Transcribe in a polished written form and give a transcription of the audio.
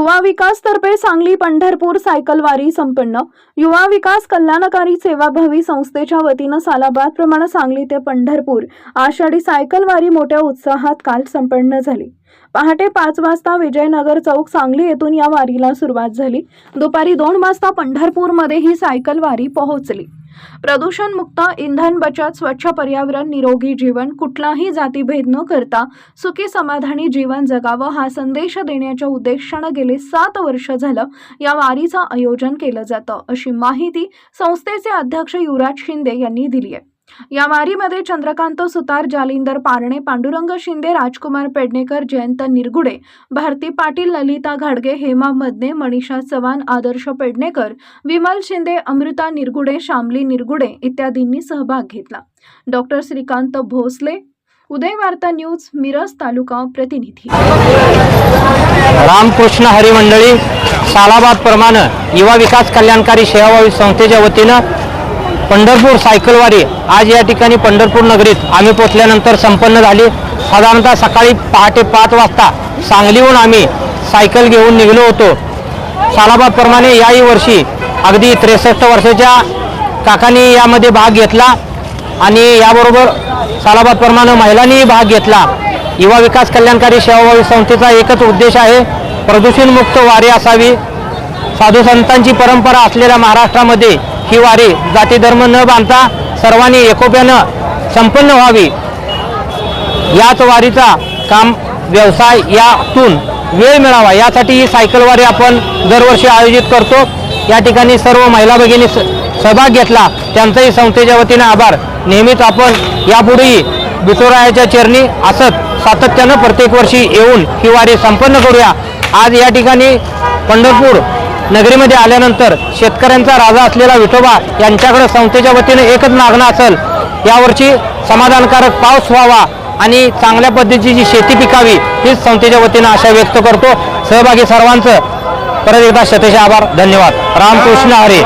युवा विकास तर्फे सांगली पंढरपूर सायकल वारी संपन्न। युवा विकास कल्याणकारी सेवाभावी संस्थेच्या वतीनं सालाबाद प्रमाणे सांगली ते पंढरपूर आषाढी सायकल वारी मोठ्या उत्साहात काल संपन्न झाली। पहाटे 5 वाजता विजयनगर चौक सांगली येथून या वारीला सुरुवात झाली। दुपारी 2 वाजता पंढरपूरमध्ये ही सायकल वारी पोहोचली। प्रदूषण मुक्त, इंधन बचत, स्वच्छ पर्यावरण, निरोगी जीवन, कुठलाही जातीभेद न करता सुखी समाधानी जीवन जगावं हा संदेश देण्याच्या उद्देशाने गेले 7 वर्ष झालं या वारीचं आयोजन केलं जातं, अशी माहिती संस्थेचे अध्यक्ष युवराज शिंदे यांनी दिली आहे। या वारीमध्ये चंद्रकांत सुतार, जालिंदर पारणे, पांडुरंग शिंदे, राजकुमार पेडणेकर, जयंत निरगुडे, भारती पाटील, ललिता घाडगे, हेमा मदने, मनीषा चव्हाण, आदर्श पेडणेकर, विमल शिंदे, अमृता निरगुडे, शामली निरगुडे इत्यादींनी सहभाग घेतला। डॉक्टर श्रीकांत भोसले, उदय वार्ता न्यूज, मिरज तालुका प्रतिनिधी। रामकृष्ण हरी मंडळी सालाबाद प्रमाणे युवा विकास कल्याणकारी सेवाभावी संस्थेच्या वतीनं पंढरपूर सायकलवारी आज या ठिकाणी पंढरपूर नगरीत आम्ही पोहोचल्यानंतर संपन्न झाली। साधारणतः सकाळी पहाटे 5 वाजता सांगलीहून आम्ही सायकल घेऊन निघलो होतो। सालाबाद प्रमाणे याही वर्षी अगदी 63 वर्षाच्या काकांनी यामध्ये भाग घेतला आणि याबरोबर सालाबाद प्रमाणे महिलांनी भाग घेतला। युवा विकास कल्याणकारी सेवाभावी संस्थेचा एकच उद्देश आहे, प्रदूषण मुक्त वारी असावी। साधू संतांची परंपरा असलेल्या महाराष्ट्रामध्ये ही वारी जाती धर्म न बांधता सर्वांनी एकोप्यानं संपन्न व्हावी। याच वारीचा काम व्यवसाय यातून वेळ मिळावा यासाठी ही सायकल वारी आपण दरवर्षी आयोजित करतो। या ठिकाणी सर्व महिला भगिनी सहभाग घेतला, त्यांचाही संस्थेच्या वतीने आभार। नेहमीच आपण यापुढेही विठुरायाच्या चरणी असत सातत्यानं प्रत्येक वर्षी येऊन ही वारी संपन्न करूया। आज या ठिकाणी पंढरपूर नगरीमध्ये आल्यानंतर शेतकऱ्यांचा राजा असलेला विठोबा यांच्याकडे संस्थेच्या वतीने एकच मागणं असेल, यावर्षी समाधानकारक पाऊस व्हावा आणि चांगल्या पद्धतीची शेती पिकावी, हीच संस्थेच्या वतीने आशा व्यक्त करतो। सहभागी सर्वांचं परत एकदा शतश आभार, धन्यवाद। रामकृष्ण हरी।